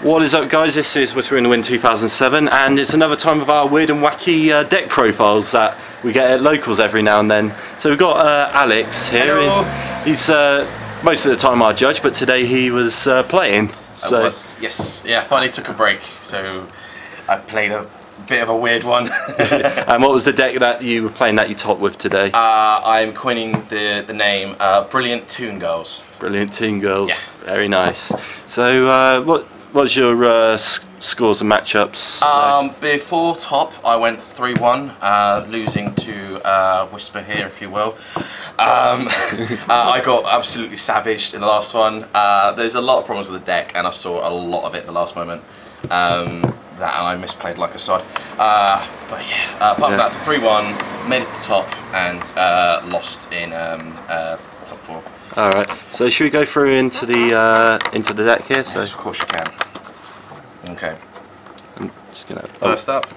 What is up, guys? This is Whisper in the Wind 2007, and it's another time of our weird and wacky deck profiles that we get at locals every now and then. So we've got Alex here. Hello. He's most of the time our judge, but today he was playing. So. Yes, yeah, finally took a break, so I played a bit of a weird one. And what was the deck that you were playing that you topped with today? I'm coining the name Brilliant Toon Girls. Brilliant Toon Girls. Yeah. Very nice. So what's your scores and matchups? Before top, I went 3-1, losing to Whisper here, if you will. I got absolutely savaged in the last one. There's a lot of problems with the deck, and I saw a lot of it at the last moment. That I misplayed like a sod. But yeah, apart from that, 3-1, made it to top, and lost in top 4. All right. So should we go through into the deck here? So yes, of course you can. Okay. I'm just gonna. First up.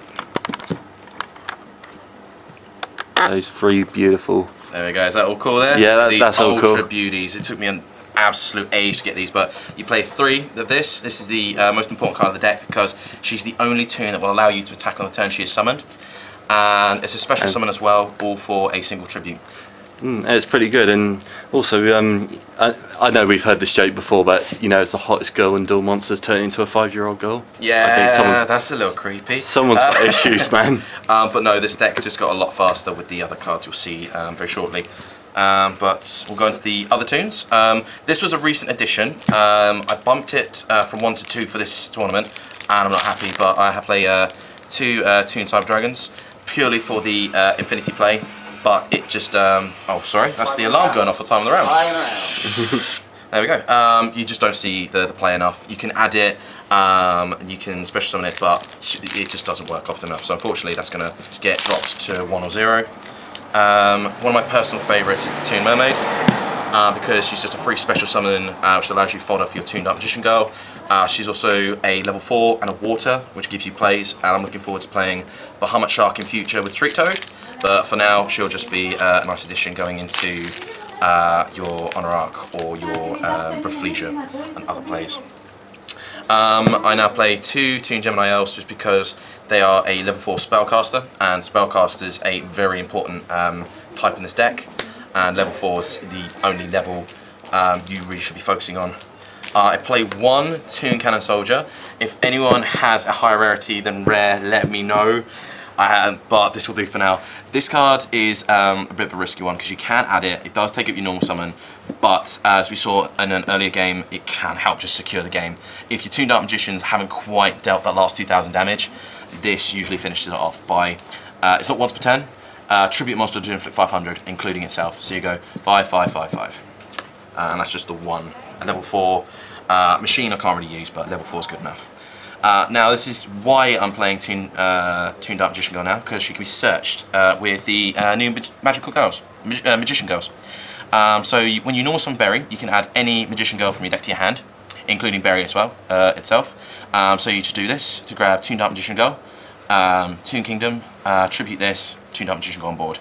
Those three beautiful. There we go. Is that all cool there? Yeah, that's all cool. Ultra beauties. It took me an absolute age to get these, but you play 3 of this. This is the most important card of the deck because she's the only Toon that will allow you to attack on the turn she is summoned, and it's a special summon as well, all for a single tribute. It's pretty good, and also I know we've heard this joke before, but you know, it's the hottest girl in Duel Monsters turning into a 5-year-old girl. Yeah, I think that's a little creepy. Someone's got issues, man. But no, this deck just got a lot faster with the other cards you'll see very shortly. But we'll go into the other Toons. This was a recent addition. I bumped it from 1 to 2 for this tournament, and I'm not happy, but I have played 2 Toon Cyber Dragons purely for the Infinity play. But it just, oh sorry, that's the alarm going off for time of the round. There we go. You just don't see the play enough. You can add it, you can special summon it, but it just doesn't work often enough. So unfortunately that's going to get dropped to 1 or 0. One of my personal favourites is the Toon Mermaid, because she's just a free special summon which allows you to fold off your Toon Dark Magician Girl. She's also a level 4 and a water, which gives you plays, and I'm looking forward to playing Bahamut Shark in future with Streak Toad. But for now, she'll just be a nice addition going into your Honor Arc or your Rafflesia and other plays. I now play 2 Toon Gemini Elves just because they are a level 4 spellcaster, and spellcaster is a very important type in this deck, and level 4 is the only level you really should be focusing on. I play 1 Toon Cannon Soldier. If anyone has a higher rarity than rare, let me know. But this will do for now. This card is a bit of a risky one because you can add it. It does take up your normal summon, but as we saw in an earlier game, it can help just secure the game. If your Toon Dark Magicians haven't quite dealt that last 2,000 damage, this usually finishes it off by, it's not once per turn, tribute monster to inflict 500, including itself. So you go 5, 5, 5, 5. And that's just the one. A level 4 machine I can't really use, but level 4 is good enough. Now this is why I'm playing Toon Dark Magician Girl now, because she can be searched with the new Magical Girls, Magician Girls. So when you normal summon Berry, you can add any Magician Girl from your deck to your hand, including Berry as well itself. So you just do this to grab Toon Dark Magician Girl, Toon Kingdom, tribute this, Toon Dark Magician Girl on board.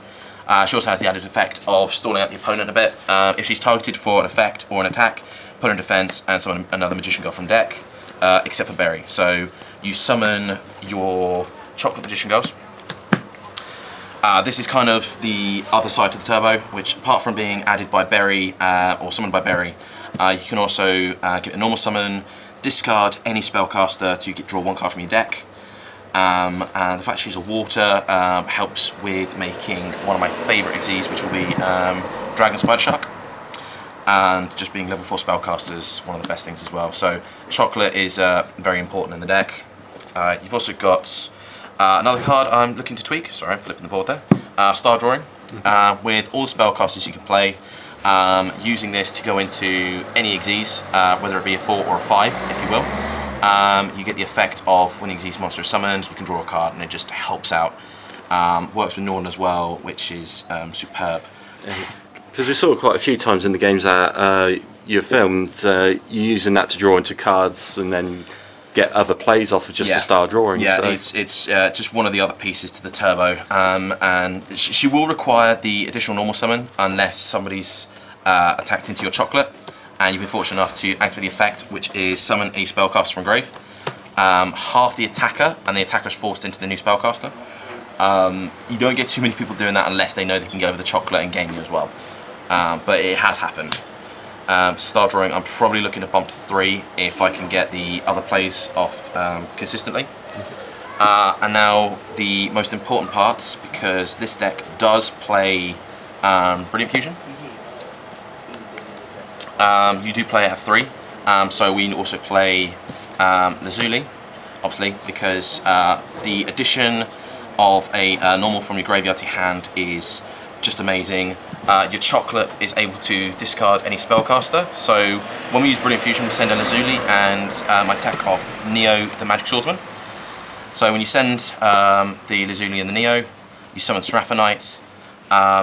She also has the added effect of stalling out the opponent a bit. If she's targeted for an effect or an attack, put her in defense and summon another Magician Girl from deck. Except for Berry. So you summon your Chocolate Magician Girls. This is kind of the other side to the turbo, which apart from being added by Berry or summoned by Berry, you can also give it a normal summon, discard any spellcaster to draw 1 card from your deck. And the fact she's a water helps with making one of my favourite Xyzs, which will be Dragon Spider Shark. And just being level 4 spellcaster is one of the best things as well. So chocolate is very important in the deck. You've also got another card I'm looking to tweak. Sorry, I'm flipping the board there. Star Drawing. With all the spellcasters you can play, using this to go into any Xyz, whether it be a 4 or a 5, if you will. You get the effect of when the Xyz monster is summoned, you can draw a card, and it just helps out. Works with Norn as well, which is superb. Because we saw quite a few times in the games that you filmed, you using that to draw into cards and then get other plays off of just the Star Drawing. Yeah, so. it's just one of the other pieces to the turbo, and she will require the additional normal summon unless somebody's attacked into your chocolate, and you've been fortunate enough to activate the effect, which is summon a spellcaster from grave. half the attacker, and the attacker is forced into the new spellcaster. You don't get too many people doing that unless they know they can get over the chocolate and game you as well. But it has happened. Star drawing, I'm probably looking to bump to 3 if I can get the other plays off consistently. And now the most important parts, because this deck does play Brilliant Fusion. You do play it at 3, so we also play Lazuli, obviously, because the addition of a normal from your graveyard to your hand is just amazing. Your chocolate is able to discard any spellcaster, so when we use Brilliant Fusion we send a Lazuli and my attack of Neo the Magic Swordsman. So when you send the Lazuli and the Neo, you summon Seraphonite,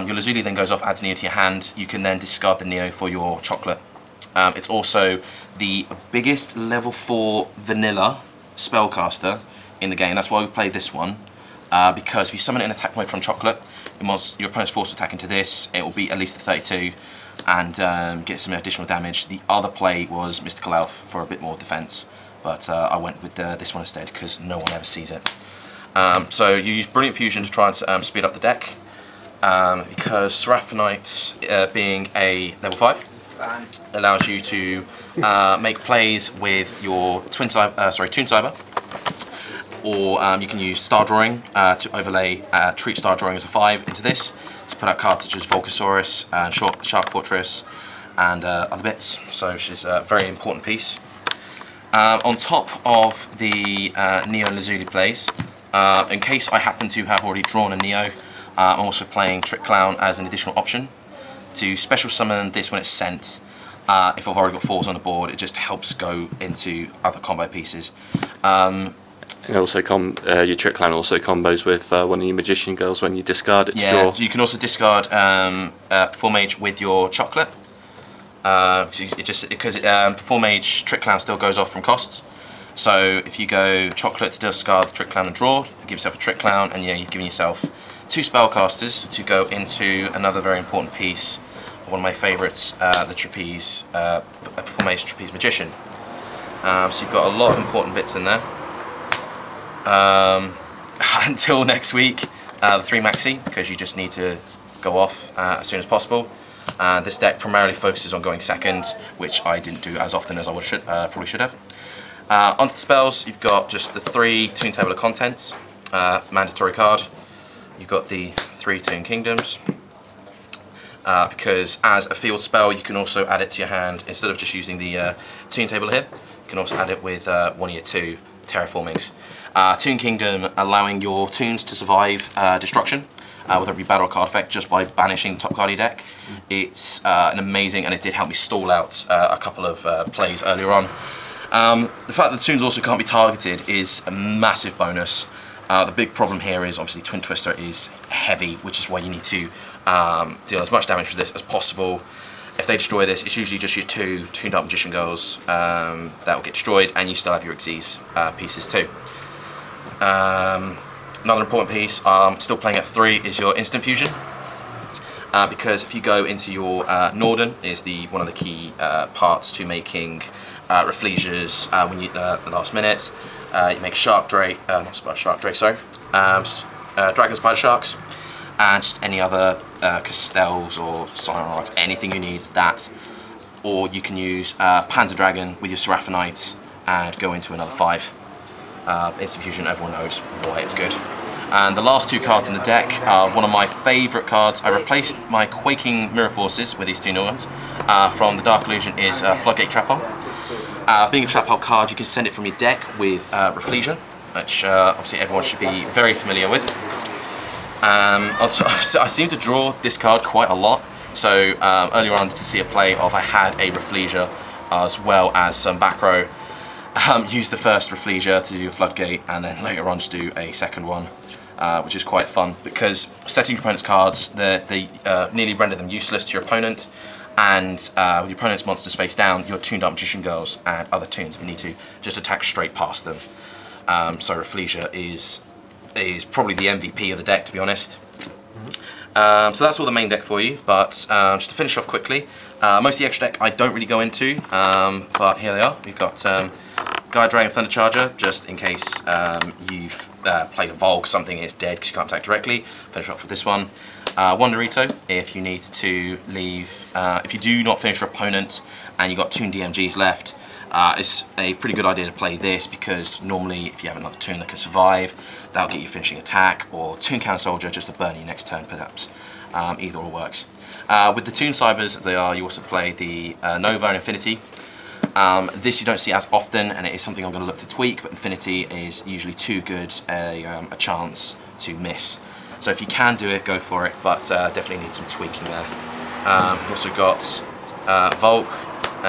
your Lazuli then goes off, adds Neo to your hand, you can then discard the Neo for your chocolate. It's also the biggest level 4 vanilla spellcaster in the game. That's why we play this one, because if you summon it in attack mode from chocolate, your opponent's forced to attack into this, it will be at least a 32 and get some additional damage. The other play was Mystical Elf for a bit more defense, but I went with this one instead because no one ever sees it. So you use Brilliant Fusion to try and speed up the deck, because Seraphonite being a level 5 allows you to make plays with your Toon Cyber, or you can use Star Drawing to overlay treat Star Drawing as a 5 into this to put out cards such as Volcasaurus and Shark Fortress and other bits, so which is a very important piece. On top of the Neo and Lazuli plays, in case I happen to have already drawn a Neo, I'm also playing Trick Clown as an additional option to special summon this when it's sent. If I've already got 4s on the board, it just helps go into other combo pieces. And also, your Trick Clown also combos with one of your Magician Girls when you discard its draw. You can also discard Perform Mage with your chocolate. Because Perform Mage Trick Clown still goes off from costs. So if you go chocolate to discard the Trick Clown and draw, you give yourself a Trick Clown, and yeah, you're giving yourself 2 spellcasters to go into another very important piece of one of my favourites, the Trapeze, Perform Mage Trapeze Magician. So you've got a lot of important bits in there. Until next week, the 3 maxi, because you just need to go off as soon as possible. This deck primarily focuses on going second, which I didn't do as often as I probably should have. Onto the spells, you've got just the 3 Toon Table of Contents, mandatory card. You've got the 3 Toon Kingdoms, because as a field spell you can also add it to your hand instead of just using the Toon Table here. You can also add it with one of your 2 Terraformings. Toon Kingdom allowing your Toons to survive destruction with every battle card effect just by banishing the top card of your deck. It's an amazing, and it did help me stall out a couple of plays earlier on. The fact that the Toons also can't be targeted is a massive bonus. The big problem here is obviously Twin Twister is heavy, which is why you need to deal as much damage with this as possible. If they destroy this, it's usually just your 2 Tooned Up Magician Girls that will get destroyed, and you still have your Xyz pieces too. Another important piece, still playing at 3, is your Instant Fusion. Because if you go into your Norden, is one of the key parts to making Rafflesias when you last minute. You make Shark Drake, not Shark Drake, sorry, Dragon Spider Sharks, and just any other Castels or Siren Rocks, anything you need is that. Or you can use Panzer Dragon with your Seraphonite and go into another 5. Instant Fusion, everyone knows why it's good. And the last 2 cards in the deck are one of my favourite cards. I replaced my Quaking Mirror Forces with these 2 new ones. From the Dark Illusion is Floodgate Trap Hole. Being a Trap Hole card, you can send it from your deck with Rafflesia, which obviously everyone should be very familiar with. I seem to draw this card quite a lot, so earlier on to see a play of I had a Rafflesia as well as some back row. Use the first Rafflesia to do a Floodgate, and then later on just do a second one, which is quite fun because setting your opponent's cards, they nearly render them useless to your opponent, and with your opponent's monsters face down, your Tooned Up Magician Girls and other Toons, if you need to, just attack straight past them. So Rafflesia is probably the MVP of the deck, to be honest. So that's all the main deck for you, but just to finish off quickly, most of the extra deck I don't really go into, but here they are. We've got Guide Dragon Thundercharger, just in case you've played a Volk, something is dead because you can't attack directly. Finish off with this one. Wanderito, if you need to leave, if you do not finish your opponent and you've got Toon DMGs left, it's a pretty good idea to play this, because normally if you have another Toon that can survive, that'll get you finishing attack, or Toon Counter Soldier just to burn you next turn perhaps. Either or works. With the Toon Cybers as they are, you also play the Nova and Infinity. This you don't see as often, and it is something I'm going to look to tweak, but Infinity is usually too good a chance to miss. So if you can do it, go for it, but definitely need some tweaking there. We've also got Volk,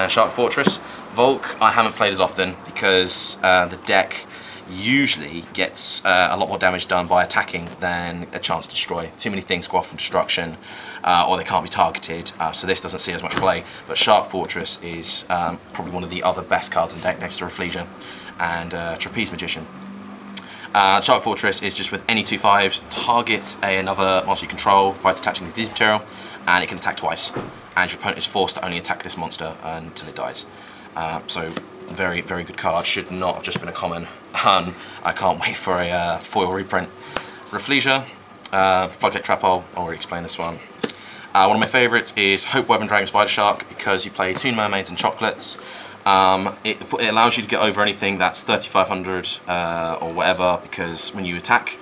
Shark Fortress. Volk I haven't played as often because the deck usually gets a lot more damage done by attacking than a chance to destroy. Too many things go off from destruction, or they can't be targeted, so this doesn't see as much play. But Shark Fortress is probably one of the other best cards in deck next to Reflesia and Trapeze Magician. Shark Fortress is just with any 2/5s, target another monster you control by attaching the disease material, and it can attack twice. And your opponent is forced to only attack this monster until it dies. So very, very good card. Should not have just been a common. I can't wait for a foil reprint. Reflesia, Floodgate Trap Hole, I already explained this one. One of my favourites is Hope Weapon Dragon Spider Shark, because you play Toon Mermaids and Chocolates. It allows you to get over anything that's 3500 or whatever, because when you attack,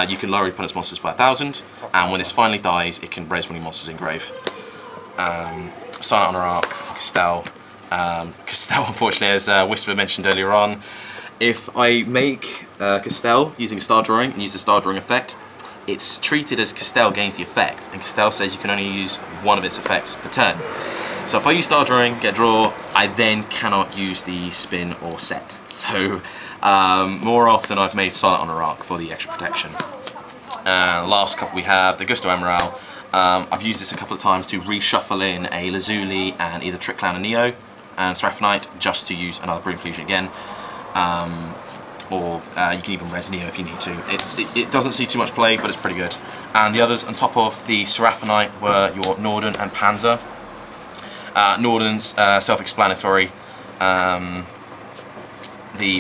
you can lower your opponent's monsters by 1000, and when this finally dies, it can res one of your monsters in grave. Silent Honor Arc, Castell. Castell, unfortunately, as Whisper mentioned earlier on, if I make Castell using a star drawing and use the star drawing effect, it's treated as Castell gains the effect, and Castell says you can only use one of its effects per turn. So if I use star drawing, get a draw, I then cannot use the spin or set. So more often I've made Silent Honor Arc for the extra protection. Last couple we have the Gusto Emerald. I've used this a couple of times to reshuffle in a Lazuli and either Trick Clown and Neo and Seraphonite, just to use another Brilliant Fusion again. Or you can even res Neo if you need to. It doesn't see too much play, but it's pretty good. And the others on top of the Seraphonite were your Norden and Panzer. Norden's self-explanatory. The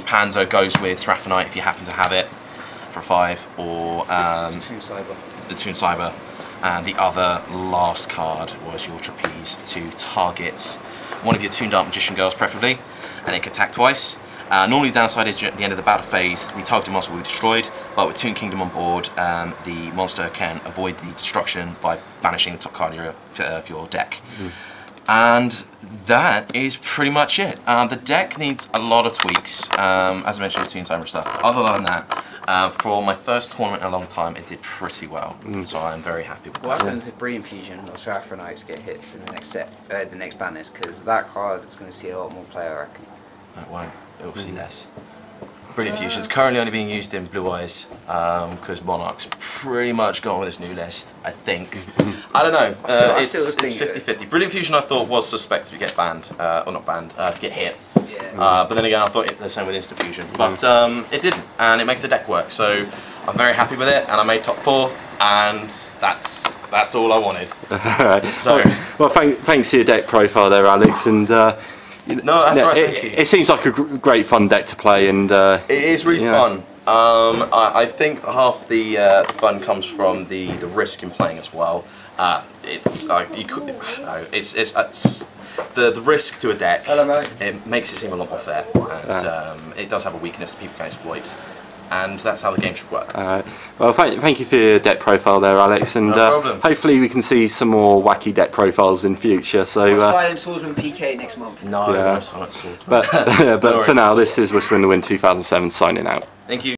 Panzer goes with Seraphonite if you happen to have it for 5, or the Toon Cyber. And the other last card was your Trapeze, to target one of your Toon Dark Magician girls preferably, and it can attack twice. Normally the downside is at the end of the battle phase, the targeted monster will be destroyed, but with Toon Kingdom on board, the monster can avoid the destruction by banishing the top card of your deck. And that is pretty much it. The deck needs a lot of tweaks, as I mentioned, the Toon Timer stuff. Other than that, for my first tournament in a long time, it did pretty well. So I'm very happy with that. What happens if Brilliant Fusion or Seraphonites get hits in the next set, the next banners? Because that card is going to see a lot more play, I reckon. It won't. It will see less. Brilliant Fusion is currently only being used in Blue Eyes, because Monarch's pretty much gone with this new list, I think. I don't know. It's 50-50. Brilliant Fusion I thought was suspect to get banned, or not banned, to get hit. Yeah. But then again, I thought the same with Instant Fusion. But it didn't, and it makes the deck work. So I'm very happy with it, and I made top 4, and that's all I wanted. Alright. So, well, thanks for your deck profile there, Alex, and no, that's right. Thank you. It seems like a great fun deck to play, and it is really fun. I think half the fun comes from the risk in playing as well. It's like you could, it's the risk to a deck. Hello, mate. It makes it seem a lot more fair, and it does have a weakness that people can exploit. And that's how the game should work. Well, thank you for your deck profile there, Alex, and no problem. Hopefully we can see some more wacky deck profiles in future. So Silent Swordsman PK next month. No, no Silent Swordsman. But, but for now, this is Whisper in the Wind 2007 signing out. Thank you.